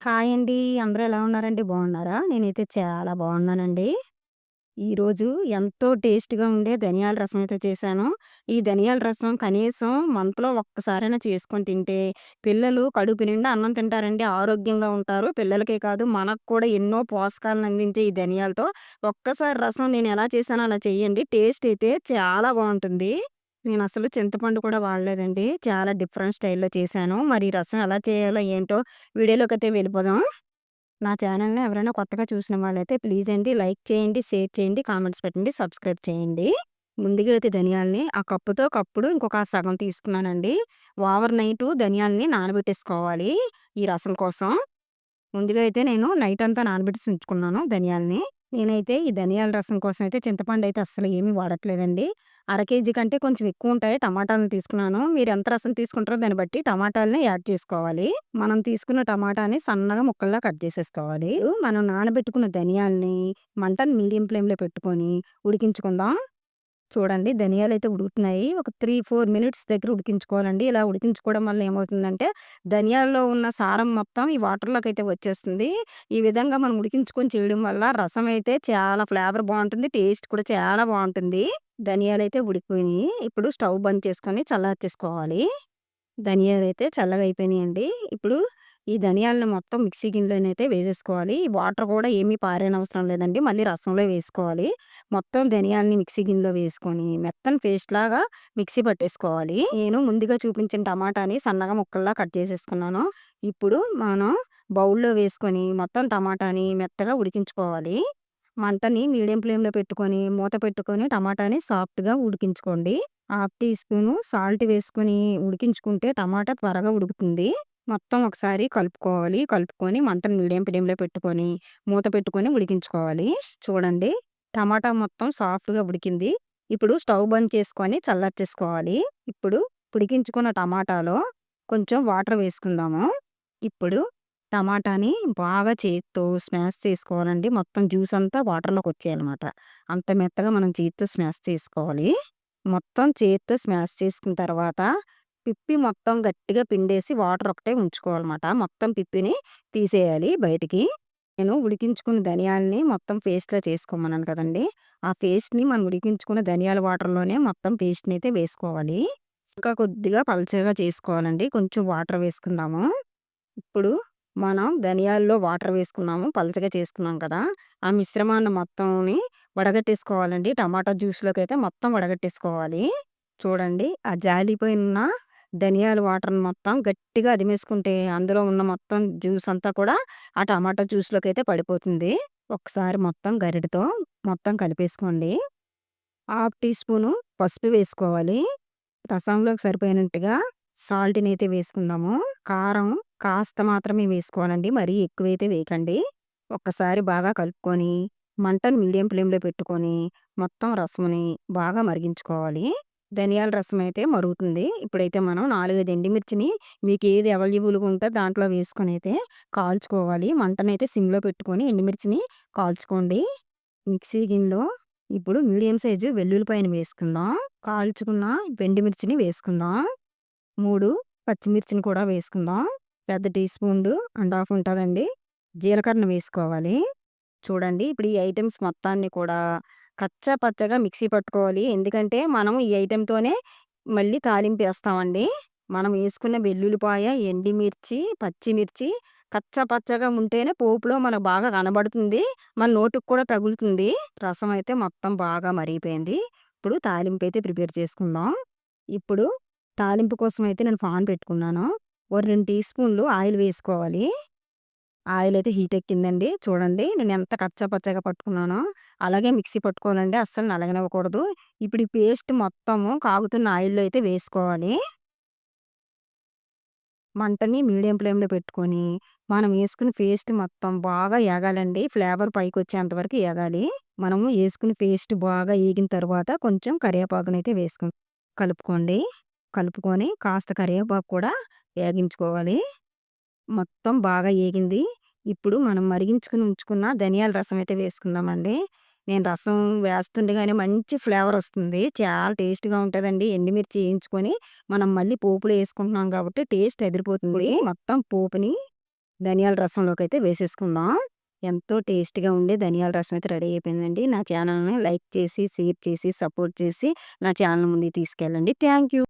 Hi అండి. అందరూ ఎలా ఉన్నారండి? బాగున్నారా? నేనైతే చాలా బాగున్నానండి. ఈరోజు ఎంతో టేస్ట్‌గా ఉండే ధనియాల రసం అయితే చేశాను. ఈ ధనియాల రసం కనీసం మంత్‌లో ఒక్కసారైనా చేసుకొని తింటే పిల్లలు కడుపు నిండా అన్నం తింటారండి. ఆరోగ్యంగా ఉంటారు. పిల్లలకే కాదు మనకు కూడా ఎన్నో పోషకాలను అందించే ఈ ధనియాలతో ఒక్కసారి రసం నేను ఎలా చేశానో అలా చేయండి. టేస్ట్ అయితే చాలా బావుంటుంది. నేనసలు చింతపండు కూడా వాడలేదండి. చాలా డిఫరెంట్ స్టైల్‌లో చేశాను. మరి ఈ రసం ఎలా చేయాలో ఏంటో వీడియోలోకైతే వెళ్ళిపోదాం. నా ఛానల్‌ని ఎవరైనా కొత్తగా చూసిన వాళ్ళైతే ప్లీజ్ అండి లైక్ చేయండి, షేర్ చేయండి, కామెంట్స్ పెట్టండి, సబ్స్క్రైబ్ చేయండి. ముందుగా అయితే ధనియాల్ని ఆ కప్పుతో కప్పుడు ఇంకొక సగం తీసుకున్నానండి. ఓవర్ నైటు ధనియాల్ని నానబెట్టేసుకోవాలి ఈ రసం కోసం. ముందుగా అయితే నేను నైట్ అంతా నానబెట్టేసి ఉంచుకున్నాను ధనియాల్ని. నేనైతే ఈ ధనియాల రసం కోసం అయితే చింతపండయితే అస్సలు ఏమీ వాడట్లేదండి. అర కేజీ కంటే కొంచెం ఎక్కువుంటాయి టమాటాలను తీసుకున్నాను. మీరు ఎంత రసం తీసుకుంటారో దాన్ని బట్టి టమాటాలని యాడ్ చేసుకోవాలి. మనం తీసుకున్న టమాటాని సన్నగా ముక్కల్లా కట్ చేసేసుకోవాలి. మనం నానబెట్టుకున్న ధనియాల్ని మంటని మీడియం ఫ్లేమ్‌లో పెట్టుకొని ఉడికించుకుందాం. చూడండి ధనియాలైతే ఉడుకుతున్నాయి. ఒక 3, 4 మినిట్స్ దగ్గర ఉడికించుకోవాలండి. ఇలా ఉడికించుకోవడం వల్ల ఏమవుతుందంటే, ధనియాల్లో ఉన్న సారం మొత్తం ఈ వాటర్‌లోకైతే వచ్చేస్తుంది. ఈ విధంగా మనం ఉడికించుకొని చేయడం వల్ల రసం అయితే చాలా ఫ్లేవర్ బావుంటుంది. టేస్ట్ కూడా చాలా బావుంటుంది. ధనియాలైతే ఉడికిపోయినియి. ఇప్పుడు స్టవ్ బంద్ చేసుకొని చల్లార్చేసుకోవాలి. ధనియాలైతే చల్లగా అయిపోయినాయండి. ఇప్పుడు ఈ ధనియాలను మొత్తం మిక్సీ గిన్నెలోనైతే వేసేసుకోవాలి. ఈ వాటర్ కూడా ఏమీ పారేయనవసరం లేదండి. మళ్ళీ రసంలో వేసుకోవాలి. మొత్తం ధనియాల్ని మిక్సీ గిన్నెలో వేసుకొని మెత్తని పేస్ట్‌లాగా మిక్సీ పట్టేసుకోవాలి. నేను ముందుగా చూపించిన టమాటాని సన్నగా ముక్కల్లా కట్ చేసేసుకున్నాను. ఇప్పుడు మనం బౌల్‌లో వేసుకొని మొత్తం టమాటాని మెత్తగా ఉడికించుకోవాలి. మంటని మీడియం ఫ్లేమ్‌లో పెట్టుకొని, మూత పెట్టుకొని టమాటాని సాఫ్ట్‌గా ఉడికించుకోండి. హాఫ్ టీ స్పూను సాల్ట్ వేసుకొని ఉడికించుకుంటే టమాటా త్వరగా ఉడుకుతుంది. మొత్తం ఒకసారి కలుపుకోవాలి. కలుపుకొని మంటని మీడియం ఫ్లేమ్‌లో పెట్టుకొని, మూత పెట్టుకొని ఉడికించుకోవాలి. చూడండి టమాటా మొత్తం సాఫ్ట్‌గా ఉడికింది. ఇప్పుడు స్టవ్ బంద్ చేసుకొని చల్లార్చేసుకోవాలి. ఇప్పుడు ఉడికించుకున్న టమాటాలో కొంచెం వాటర్ వేసుకుందాము. ఇప్పుడు టమాటాని బాగా చేత్తో స్మాష్ చేసుకోవాలండి. మొత్తం జ్యూస్ అంతా వాటర్‌లోకొచ్చేయాలమాట. అంత మెత్తగా మనం చేత్తో స్మాష్ చేసుకోవాలి. మొత్తం చేత్తో స్మాష్ చేసుకున్న తర్వాత పిప్పి మొత్తం గట్టిగా పిండేసి వాటర్ ఒకటే ఉంచుకోవాలమాట. మొత్తం పిప్పిని తీసేయాలి బయటికి. నేను ఉడికించుకున్న ధనియాల్ని మొత్తం పేస్ట్‌లా చేసుకోమన్నాను కదండీ! ఆ పేస్ట్‌ని మనం ఉడికించుకున్న ధనియాల వాటర్‌లోనే మొత్తం పేస్ట్‌నైతే వేసుకోవాలి. ఇంకా కొద్దిగా పల్చగా చేసుకోవాలండి. కొంచెం వాటర్ వేసుకుందాము. ఇప్పుడు మనం ధనియాల్లో వాటర్ వేసుకున్నాము. పలచగా చేసుకున్నాం కదా! ఆ మిశ్రమాన్ని మొత్తంని వడగట్టేసుకోవాలండి. టమాటా జ్యూస్‌లోకైతే మొత్తం వడగట్టేసుకోవాలి. చూడండి ఆ జాలిపోయిన ధనియాల వాటర్‌ని మొత్తం గట్టిగా అదిమేసుకుంటే అందులో ఉన్న మొత్తం జ్యూస్ అంతా కూడా ఆ టమాటా జ్యూస్‌లోకైతే పడిపోతుంది. ఒకసారి మొత్తం గరిటెతో మొత్తం కలిపేసుకోండి. హాఫ్ టీ స్పూను పసుపు వేసుకోవాలి. రసంలోకి సరిపోయినట్టుగా సాల్ట్‌నైతే వేసుకుందాము. కారం కాస్త మాత్రమే వేసుకోవాలండి. మరీ ఎక్కువైతే వేయకండి. ఒక్కసారి బాగా కలుపుకొని, మంటను మీడియం ఫ్లేమ్‌లో పెట్టుకొని, మొత్తం రసముని బాగా మరిగించుకోవాలి. ధనియాల రసం అయితే మరుగుతుంది. ఇప్పుడైతే మనం 4, 5 ఎండుమిర్చిని మీకేది అవైలబుల్‌గా ఉంటే దాంట్లో వేసుకొనైతే కాల్చుకోవాలి. మంటనైతే సిమ్‌లో పెట్టుకొని ఎండుమిర్చిని కాల్చుకోండి. మిక్సీ గిన్నెలో ఇప్పుడు మీడియం సైజు వెల్లుల్లిపాయని వేసుకుందాం. కాల్చుకున్న ఎండుమిర్చిని వేసుకుందాం. 3 పచ్చిమిర్చిని కూడా వేసుకుందాం. పెద్ద టీ స్పూన్‌లు అండ్ హాఫ్ ఉంటదండి. జీలకర్రను వేసుకోవాలి. చూడండి ఇప్పుడు ఈ ఐటెమ్స్ మొత్తాన్ని కూడా కచ్చా పచ్చాగా మిక్సీ పట్టుకోవాలి. ఎందుకంటే మనం ఈ ఐటెమ్‌తోనే మళ్ళీ తాలింపేస్తామండి. మనం వేసుకున్న వెల్లుల్లిపాయ, ఎండుమిర్చి, పచ్చిమిర్చి కచ్చా పచ్చాగా ఉంటేనే పోపులో మనకు బాగా కనబడుతుంది. మన నోటికి కూడా తగులుతుంది. రసం అయితే మొత్తం బాగా మరిగిపోయింది. ఇప్పుడు తాలింపైతే ప్రిపేర్ చేసుకుందాం. ఇప్పుడు తాలింపు కోసం అయితే నేను పాన్ పెట్టుకున్నాను. ఓ 2 టీ స్పూన్‌లు ఆయిల్ వేసుకోవాలి. ఆయిల్ అయితే హీట్ ఎక్కిందండి. చూడండి నేను ఎంత కచ్చా పచ్చాగా పట్టుకున్నానో అలాగే మిక్సీ పట్టుకోవాలండి. అస్సలు నలగనివ్వకూడదు. ఇప్పుడు ఈ పేస్ట్ మొత్తము కాగుతున్న ఆయిల్‌లో అయితే వేసుకోవాలి. మంటని మీడియం ఫ్లేమ్‌లో పెట్టుకొని, మనం యేసుకున్న పేస్ట్ మొత్తం బాగా ఏగాలండి. ఫ్లేవర్ పైకొచ్చేంత వరకు ఏగాలి. మనము యేసుకున్న పేస్ట్ బాగా ఏగిన తర్వాత కొంచెం కరివేపాకునైతే కలుపుకోండి. కలుపుకొని కాస్త కరివేపాకు కూడా ఏగించుకోవాలి. మొత్తం బాగా ఏగింది. ఇప్పుడు మనం మరిగించుకొని ఉంచుకున్న ధనియాల రసం అయితే వేసుకుందామండి. నేను రసం వేస్తుండగానే మంచి ఫ్లేవర్ వస్తుంది. చాలా టేస్ట్‌గా ఉంటదండి. ఎండుమిర్చి ఏయించుకొని మనం మళ్ళీ పోపులో యేసుకుంటున్నాం కాబట్టి టేస్ట్ అదిరిపోతుంది. మొత్తం పోపుని ధనియాల రసంలోకైతే వేసేసుకుందాం. ఎంతో టేస్టీగా ఉండే ధనియాల రసం అయితే రెడీ అయిపోయిందండి. నా ఛానల్‌ని లైక్ చేసి, షేర్ చేసి, సపోర్ట్ చేసి నా ఛానల్ ముందుకు తీసుకెళ్ళండి. Thank you.